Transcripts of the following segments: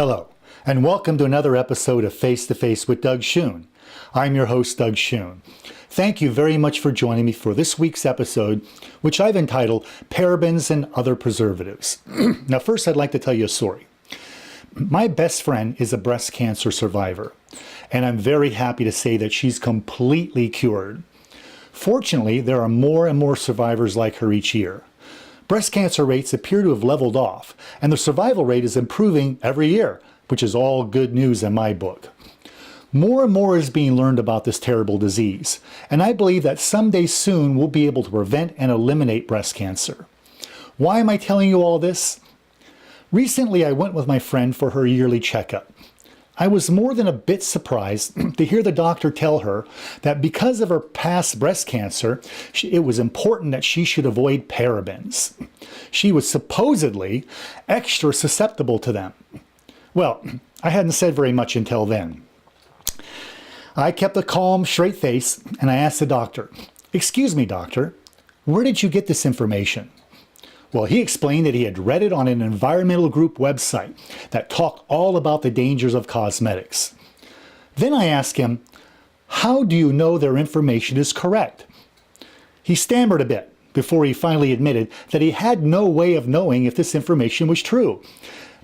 Hello, and welcome to another episode of Face to Face with Doug Schoon. I'm your host, Doug Schoon. Thank you very much for joining me for this week's episode, which I've entitled Parabens and Other Preservatives. Now, first, I'd like to tell you a story. My best friend is a breast cancer survivor, and I'm very happy to say that she's completely cured. Fortunately, there are more and more survivors like her each year. Breast cancer rates appear to have leveled off, and the survival rate is improving every year, which is all good news in my book. More and more is being learned about this terrible disease, and I believe that someday soon we'll be able to prevent and eliminate breast cancer. Why am I telling you all this? Recently, I went with my friend for her yearly checkup. I was more than a bit surprised to hear the doctor tell her that because of her past breast cancer, it was important that she should avoid parabens. She was supposedly extra susceptible to them. Well, I hadn't said very much until then. I kept a calm, straight face, and I asked the doctor, "Excuse me, doctor, where did you get this information?" Well, he explained that he had read it on an environmental group website that talked all about the dangers of cosmetics. Then I asked him, "How do you know their information is correct?" He stammered a bit before he finally admitted that he had no way of knowing if this information was true.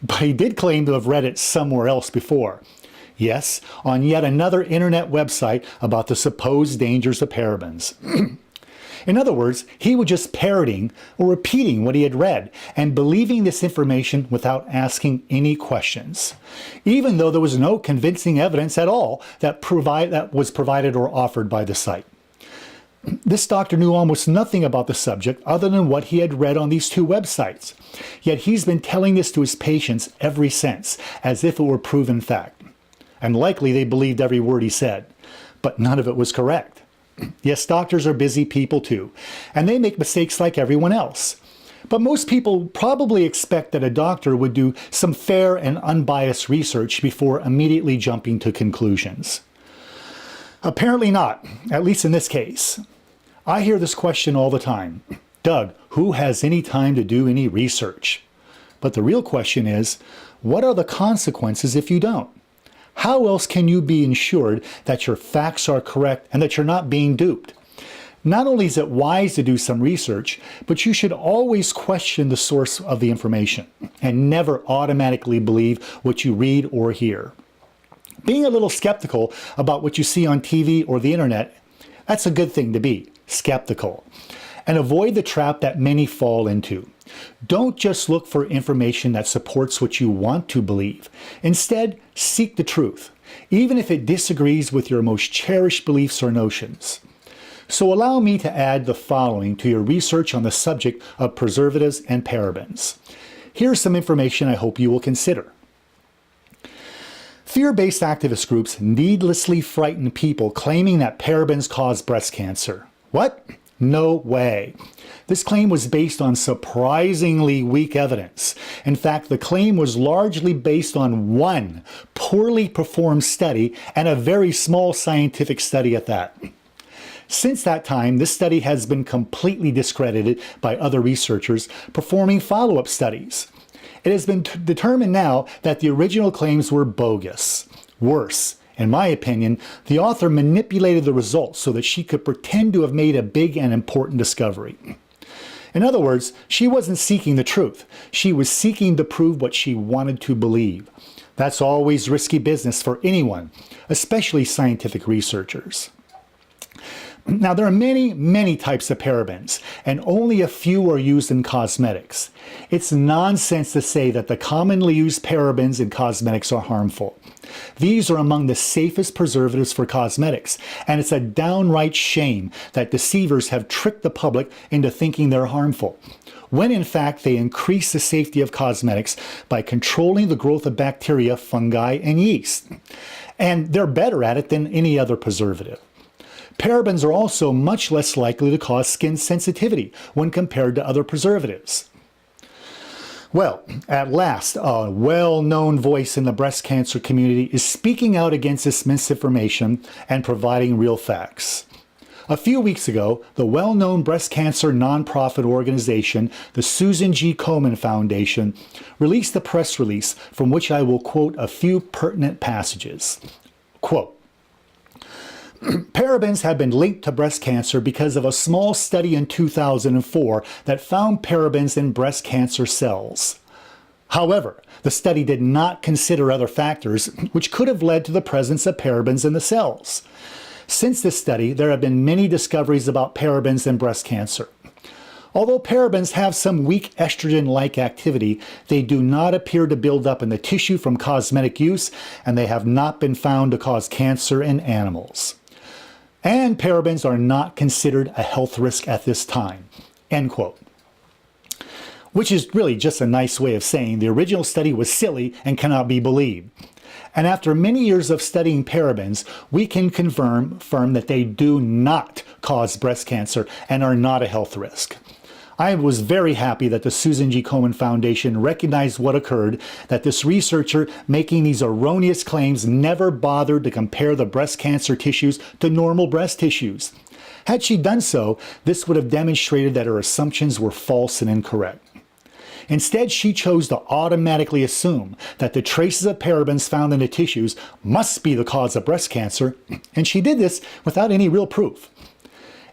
But he did claim to have read it somewhere else before. Yes, on yet another internet website about the supposed dangers of parabens. In other words, he was just parroting or repeating what he had read and believing this information without asking any questions, even though there was no convincing evidence at all that was provided or offered by the site. This doctor knew almost nothing about the subject other than what he had read on these two websites. Yet he's been telling this to his patients ever since, as if it were proven fact. And likely they believed every word he said, but none of it was correct. Yes, doctors are busy people too, and they make mistakes like everyone else. But most people probably expect that a doctor would do some fair and unbiased research before immediately jumping to conclusions. Apparently not, at least in this case. I hear this question all the time. "Doug, who has any time to do any research?" But the real question is, what are the consequences if you don't? How else can you be ensured that your facts are correct and that you're not being duped? Not only is it wise to do some research, but you should always question the source of the information and never automatically believe what you read or hear. Being a little skeptical about what you see on TV or the internet, that's a good thing to be, skeptical. And avoid the trap that many fall into. Don't just look for information that supports what you want to believe. Instead, seek the truth, even if it disagrees with your most cherished beliefs or notions. So allow me to add the following to your research on the subject of preservatives and parabens. Here's some information I hope you will consider. Fear-based activist groups needlessly frighten people claiming that parabens cause breast cancer. What? No way. This claim was based on surprisingly weak evidence. In fact, the claim was largely based on one poorly performed study and a very small scientific study at that. Since that time, this study has been completely discredited by other researchers performing follow-up studies. It has been determined now that the original claims were bogus. Worse, in my opinion, the author manipulated the results so that she could pretend to have made a big and important discovery. In other words, she wasn't seeking the truth. She was seeking to prove what she wanted to believe. That's always risky business for anyone, especially scientific researchers. Now, there are many types of parabens, and only a few are used in cosmetics. It's nonsense to say that the commonly used parabens in cosmetics are harmful. These are among the safest preservatives for cosmetics, and it's a downright shame that deceivers have tricked the public into thinking they're harmful, when in fact they increase the safety of cosmetics by controlling the growth of bacteria, fungi, and yeast. And they're better at it than any other preservative. Parabens are also much less likely to cause skin sensitivity when compared to other preservatives. Well, at last, a well-known voice in the breast cancer community is speaking out against this misinformation and providing real facts. A few weeks ago, the well-known breast cancer nonprofit organization, the Susan G. Komen Foundation, released a press release from which I will quote a few pertinent passages. Quote, parabens have been linked to breast cancer because of a small study in 2004 that found parabens in breast cancer cells. However, the study did not consider other factors which could have led to the presence of parabens in the cells. Since this study, there have been many discoveries about parabens in breast cancer. Although parabens have some weak estrogen-like activity, they do not appear to build up in the tissue from cosmetic use, and they have not been found to cause cancer in animals. And parabens are not considered a health risk at this time. End quote. Which is really just a nice way of saying the original study was silly and cannot be believed. And after many years of studying parabens, we can confirm that they do not cause breast cancer and are not a health risk. I was very happy that the Susan G. Komen Foundation recognized what occurred, that this researcher making these erroneous claims never bothered to compare the breast cancer tissues to normal breast tissues. Had she done so, this would have demonstrated that her assumptions were false and incorrect. Instead, she chose to automatically assume that the traces of parabens found in the tissues must be the cause of breast cancer, and she did this without any real proof.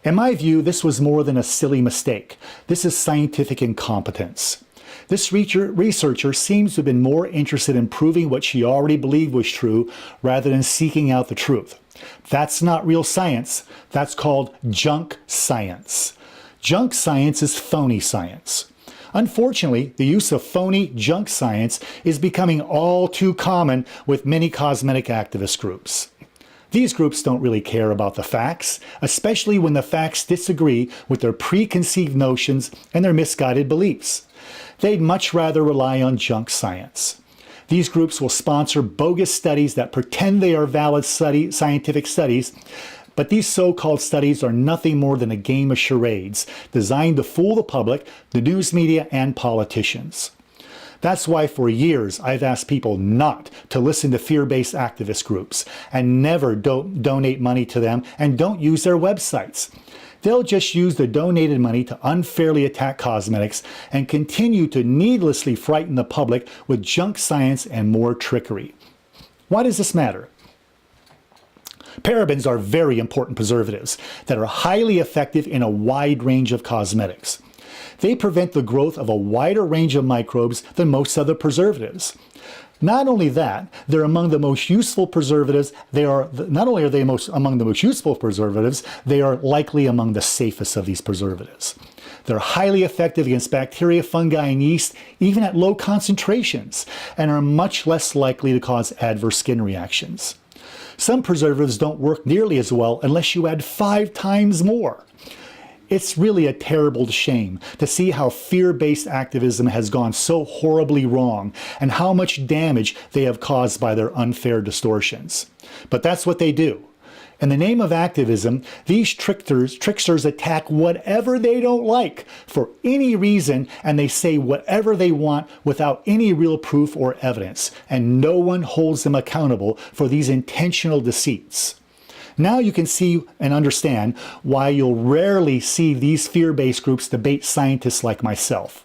In my view, this was more than a silly mistake. This is scientific incompetence. This researcher seems to have been more interested in proving what she already believed was true rather than seeking out the truth. That's not real science. That's called junk science. Junk science is phony science. Unfortunately, the use of phony junk science is becoming all too common with many cosmetic activist groups. These groups don't really care about the facts, especially when the facts disagree with their preconceived notions and their misguided beliefs. They'd much rather rely on junk science. These groups will sponsor bogus studies that pretend they are valid scientific studies, but these so-called studies are nothing more than a game of charades designed to fool the public, the news media, and politicians. That's why for years I've asked people not to listen to fear-based activist groups and never donate money to them and don't use their websites. They'll just use the donated money to unfairly attack cosmetics and continue to needlessly frighten the public with junk science and more trickery. Why does this matter? Parabens are very important preservatives that are highly effective in a wide range of cosmetics. They prevent the growth of a wider range of microbes than most other preservatives. Not only that, they're among the most useful preservatives. Not only are they among the most useful preservatives, they are likely among the safest of these preservatives. They're highly effective against bacteria, fungi, and yeast, even at low concentrations, and are much less likely to cause adverse skin reactions. Some preservatives don't work nearly as well unless you add 5 times more. It's really a terrible shame to see how fear-based activism has gone so horribly wrong and how much damage they have caused by their unfair distortions. But that's what they do. In the name of activism, these tricksters attack whatever they don't like for any reason, and they say whatever they want without any real proof or evidence, and no one holds them accountable for these intentional deceits. Now you can see and understand why you'll rarely see these fear-based groups debate scientists like myself.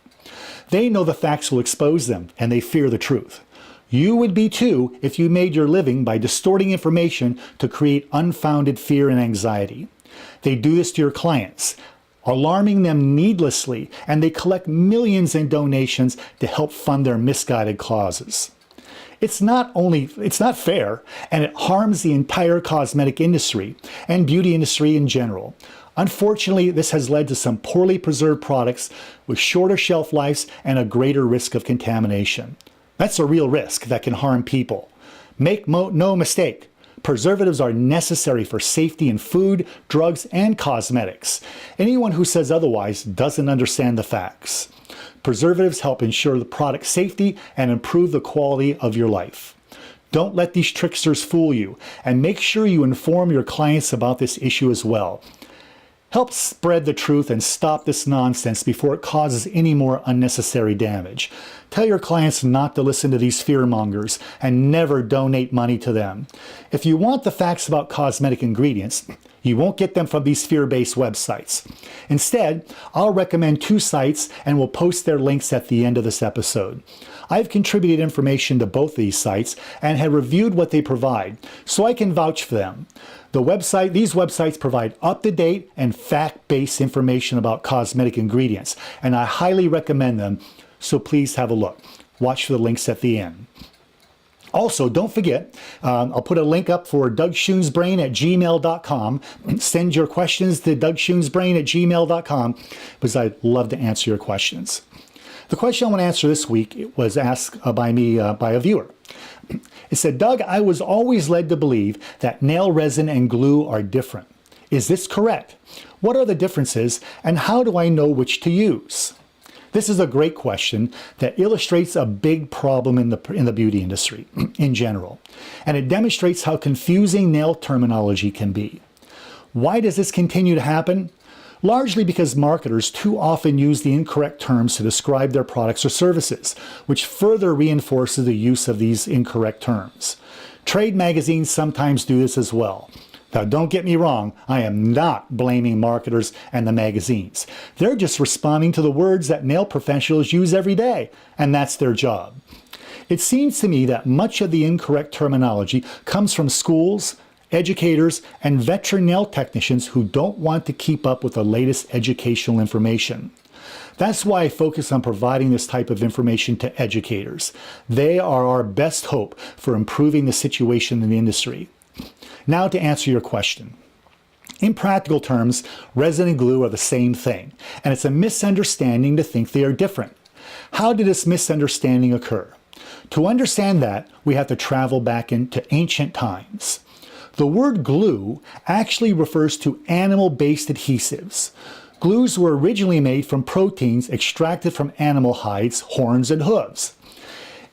They know the facts will expose them, and they fear the truth. You would be too if you made your living by distorting information to create unfounded fear and anxiety. They do this to your clients, alarming them needlessly, and they collect millions in donations to help fund their misguided causes. It's not fair, and it harms the entire cosmetic industry and beauty industry in general. Unfortunately, this has led to some poorly preserved products with shorter shelf lives and a greater risk of contamination. That's a real risk that can harm people. Make no mistake, preservatives are necessary for safety in food, drugs, and cosmetics. Anyone who says otherwise doesn't understand the facts. Preservatives help ensure the product safety and improve the quality of your life. Don't let these tricksters fool you, and make sure you inform your clients about this issue as well. Help spread the truth and stop this nonsense before it causes any more unnecessary damage. Tell your clients not to listen to these fearmongers and never donate money to them. If you want the facts about cosmetic ingredients, you won't get them from these fear-based websites. Instead, I'll recommend 2 sites and will post their links at the end of this episode. I've contributed information to both these sites and have reviewed what they provide, so I can vouch for them. These websites provide up-to-date and fact-based information about cosmetic ingredients, and I highly recommend them, so please have a look. Watch for the links at the end. Also, don't forget, I'll put a link up for DougSchoonsBrain@gmail.com. Send your questions to DougSchoonsBrain@gmail.com because I'd love to answer your questions. The question I want to answer this week was asked by a viewer. It said, Doug, I was always led to believe that nail resin and glue are different. Is this correct? What are the differences and how do I know which to use? This is a great question that illustrates a big problem in the beauty industry in general, and it demonstrates how confusing nail terminology can be. Why does this continue to happen? Largely because marketers too often use the incorrect terms to describe their products or services, which further reinforces the use of these incorrect terms. Trade magazines sometimes do this as well. Now, don't get me wrong, I am not blaming marketers and the magazines. They're just responding to the words that nail professionals use every day, and that's their job. It seems to me that much of the incorrect terminology comes from schools, educators, and veteran nail technicians who don't want to keep up with the latest educational information. That's why I focus on providing this type of information to educators. They are our best hope for improving the situation in the industry. Now to answer your question. In practical terms, resin and glue are the same thing, and it's a misunderstanding to think they are different. How did this misunderstanding occur? To understand that, we have to travel back into ancient times. The word glue actually refers to animal-based adhesives. Glues were originally made from proteins extracted from animal hides, horns, and hooves.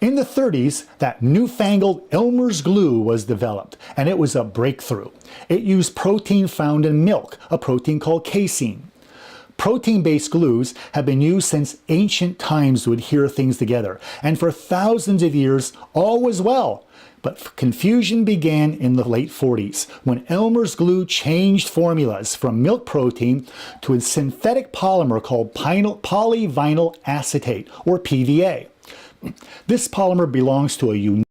In the 30s, that newfangled Elmer's glue was developed, and it was a breakthrough. It used protein found in milk, a protein called casein. Protein-based glues have been used since ancient times to adhere things together, and for thousands of years, all was well. But confusion began in the late 40s, when Elmer's glue changed formulas from milk protein to a synthetic polymer called polyvinyl acetate, or PVA. This polymer belongs to a unique